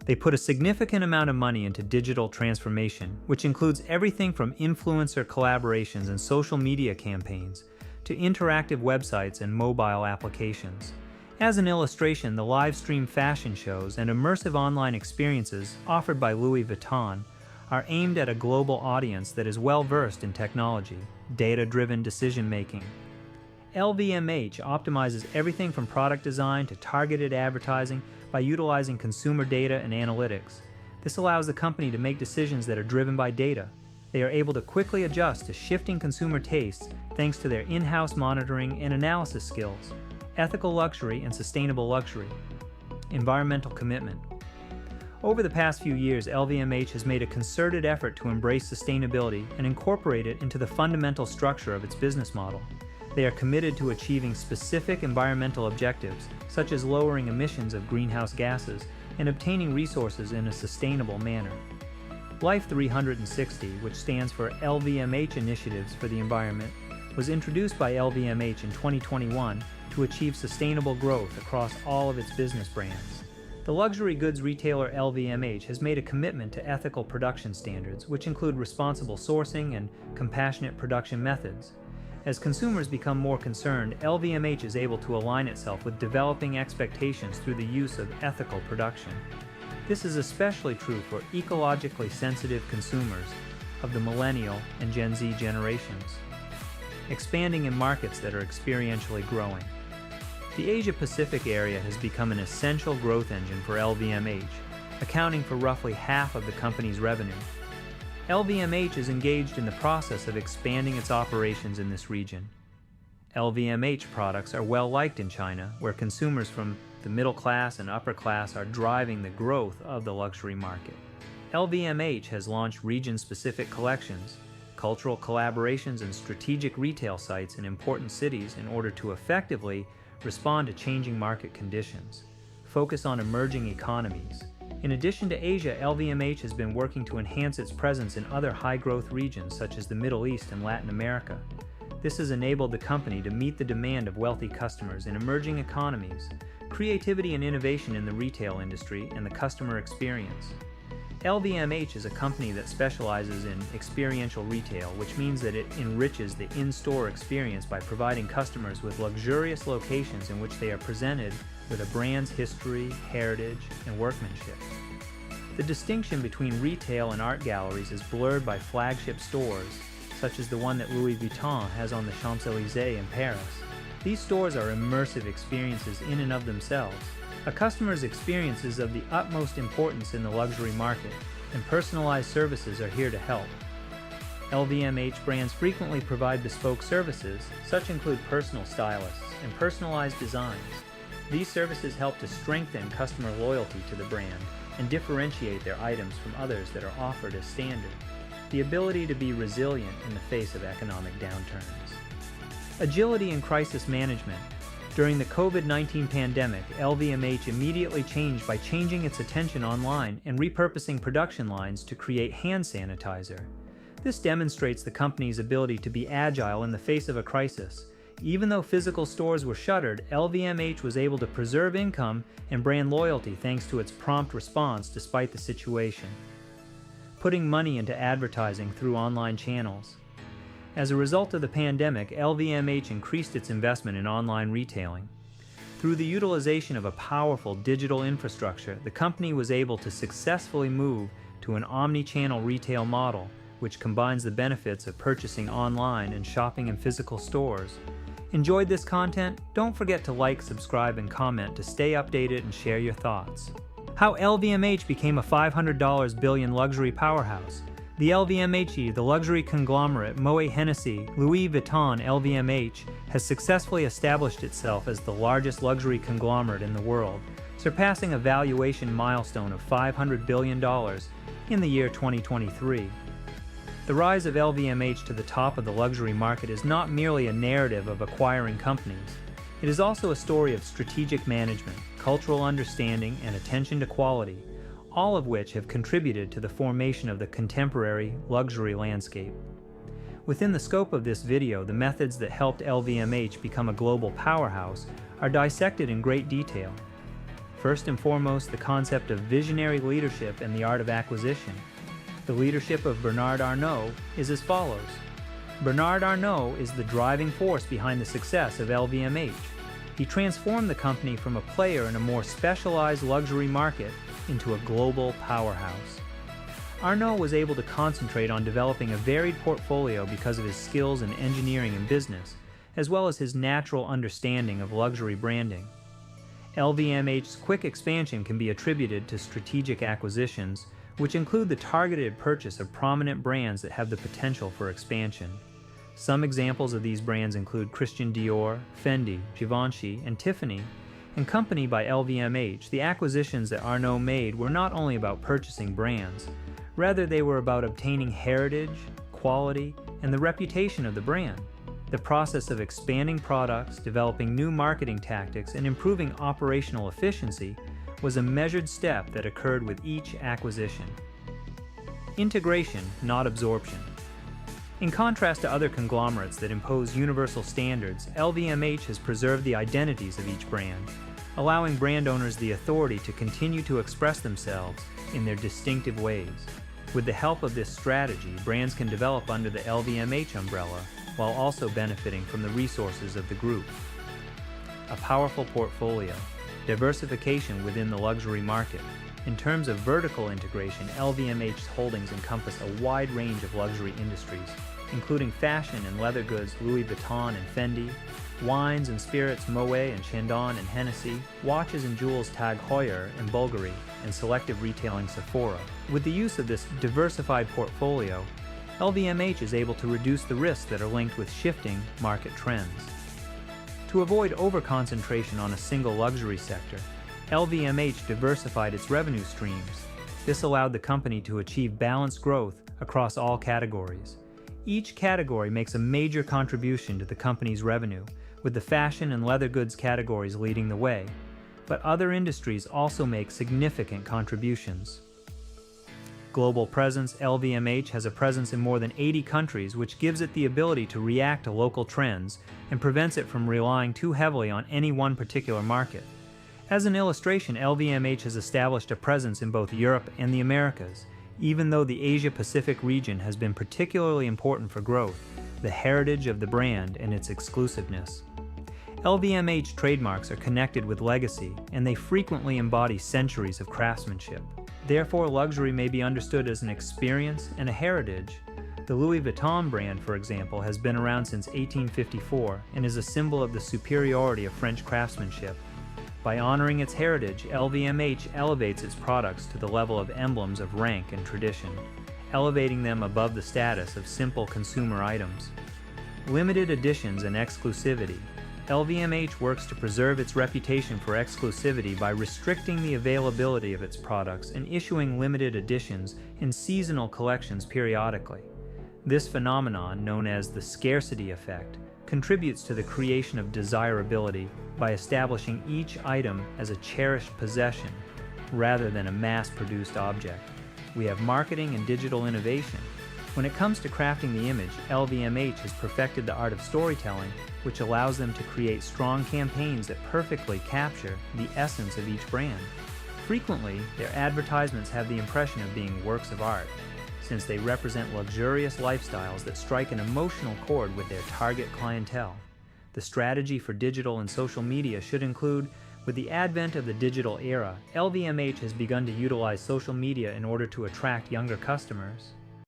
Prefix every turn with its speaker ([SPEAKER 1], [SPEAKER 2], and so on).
[SPEAKER 1] They put a significant amount of money into digital transformation, which includes everything from influencer collaborations and social media campaigns to interactive websites and mobile applications. As an illustration, the live stream fashion shows and immersive online experiences offered by Louis Vuitton are aimed at a global audience that is well-versed in technology, data-driven decision-making. LVMH optimizes everything from product design to targeted advertising by utilizing consumer data and analytics. This allows the company to make decisions that are driven by data. They are able to quickly adjust to shifting consumer tastes thanks to their in-house monitoring and analysis skills. Ethical luxury and sustainable luxury. Environmental commitment. Over the past few years, LVMH has made a concerted effort to embrace sustainability and incorporate it into the fundamental structure of its business model. They are committed to achieving specific environmental objectives, such as lowering emissions of greenhouse gases and obtaining resources in a sustainable manner. Life 360, which stands for LVMH Initiatives for the Environment, was introduced by LVMH in 2021 to achieve sustainable growth across all of its business brands. The luxury goods retailer LVMH has made a commitment to ethical production standards, which include responsible sourcing and compassionate production methods. As consumers become more concerned, LVMH is able to align itself with developing expectations through the use of ethical production. This is especially true for ecologically sensitive consumers of the millennial and Gen Z generations. Expanding in markets that are experientially growing. The Asia-Pacific area has become an essential growth engine for LVMH, accounting for roughly half of the company's revenue. LVMH is engaged in the process of expanding its operations in this region. LVMH products are well liked in China, where consumers from the middle class and upper class are driving the growth of the luxury market. LVMH has launched region-specific collections, cultural collaborations, and strategic retail sites in important cities in order to effectively respond to changing market conditions. Focus on emerging economies. In addition to Asia, LVMH has been working to enhance its presence in other high-growth regions such as the Middle East and Latin America. This has enabled the company to meet the demand of wealthy customers in emerging economies, creativity and innovation in the retail industry, and the customer experience. LVMH is a company that specializes in experiential retail, which means that it enriches the in-store experience by providing customers with luxurious locations in which they are presented with a brand's history, heritage, and workmanship. The distinction between retail and art galleries is blurred by flagship stores, such as the one that Louis Vuitton has on the Champs-Élysées in Paris. These stores are immersive experiences in and of themselves. A customer's experience is of the utmost importance in the luxury market, and personalized services are here to help. LVMH brands frequently provide bespoke services, such include personal stylists and personalized designs. These services help to strengthen customer loyalty to the brand and differentiate their items from others that are offered as standard. The ability to be resilient in the face of economic downturns. Agility in crisis management. During the COVID-19 pandemic, LVMH immediately changed by changing its attention online and repurposing production lines to create hand sanitizer. This demonstrates the company's ability to be agile in the face of a crisis. Even though physical stores were shuttered, LVMH was able to preserve income and brand loyalty thanks to its prompt response despite the situation. Putting money into advertising through online channels. As a result of the pandemic, LVMH increased its investment in online retailing. Through the utilization of a powerful digital infrastructure, the company was able to successfully move to an omni-channel retail model, which combines the benefits of purchasing online and shopping in physical stores. Enjoyed this content? Don't forget to like, subscribe, and comment to stay updated and share your thoughts. How LVMH became a $500 billion luxury powerhouse. The LVMH, the luxury conglomerate Moet Hennessy, Louis Vuitton LVMH, has successfully established itself as the largest luxury conglomerate in the world, surpassing a valuation milestone of $500 billion in the year 2023. The rise of LVMH to the top of the luxury market is not merely a narrative of acquiring companies. It is also a story of strategic management, cultural understanding, and attention to quality, all of which have contributed to the formation of the contemporary luxury landscape. Within the scope of this video, the methods that helped LVMH become a global powerhouse are dissected in great detail. First and foremost, the concept of visionary leadership and the art of acquisition. The leadership of Bernard Arnault is as follows. Bernard Arnault is the driving force behind the success of LVMH. He transformed the company from a player in a more specialized luxury market into a global powerhouse. Arnault was able to concentrate on developing a varied portfolio because of his skills in engineering and business, as well as his natural understanding of luxury branding. LVMH's quick expansion can be attributed to strategic acquisitions, which include the targeted purchase of prominent brands that have the potential for expansion. Some examples of these brands include Christian Dior, Fendi, Givenchy, and Tiffany. And Company by LVMH, the acquisitions that Arnault made were not only about purchasing brands, rather they were about obtaining heritage, quality, and the reputation of the brand. The process of expanding products, developing new marketing tactics, and improving operational efficiency was a measured step that occurred with each acquisition. Integration, not absorption. In contrast to other conglomerates that impose universal standards, LVMH has preserved the identities of each brand, allowing brand owners the authority to continue to express themselves in their distinctive ways. With the help of this strategy, brands can develop under the LVMH umbrella while also benefiting from the resources of the group. A powerful portfolio, diversification within the luxury market. In terms of vertical integration, LVMH's holdings encompass a wide range of luxury industries, including fashion and leather goods Louis Vuitton and Fendi, wines and spirits Moet and Chandon and Hennessy, watches and jewels Tag Heuer and Bulgari, and selective retailing Sephora. With the use of this diversified portfolio, LVMH is able to reduce the risks that are linked with shifting market trends. To avoid overconcentration on a single luxury sector, LVMH diversified its revenue streams. This allowed the company to achieve balanced growth across all categories. Each category makes a major contribution to the company's revenue, with the fashion and leather goods categories leading the way, but other industries also make significant contributions. Global presence. LVMH has a presence in more than 80 countries, which gives it the ability to react to local trends and prevents it from relying too heavily on any one particular market. As an illustration, LVMH has established a presence in both Europe and the Americas. Even though the Asia-Pacific region has been particularly important for growth, the heritage of the brand and its exclusiveness. LVMH trademarks are connected with legacy, and they frequently embody centuries of craftsmanship. Therefore, luxury may be understood as an experience and a heritage. The Louis Vuitton brand, for example, has been around since 1854 and is a symbol of the superiority of French craftsmanship. By honoring its heritage, LVMH elevates its products to the level of emblems of rank and tradition, elevating them above the status of simple consumer items. Limited editions and exclusivity. LVMH works to preserve its reputation for exclusivity by restricting the availability of its products and issuing limited editions and seasonal collections periodically. This phenomenon, known as the scarcity effect, contributes to the creation of desirability by establishing each item as a cherished possession rather than a mass-produced object. We have marketing and digital innovation. When it comes to crafting the image, LVMH has perfected the art of storytelling, which allows them to create strong campaigns that perfectly capture the essence of each brand. Frequently, their advertisements have the impression of being works of art, since they represent luxurious lifestyles that strike an emotional chord with their target clientele. The strategy for digital and social media should include, with the advent of the digital era, LVMH has begun to utilize social media in order to attract younger customers.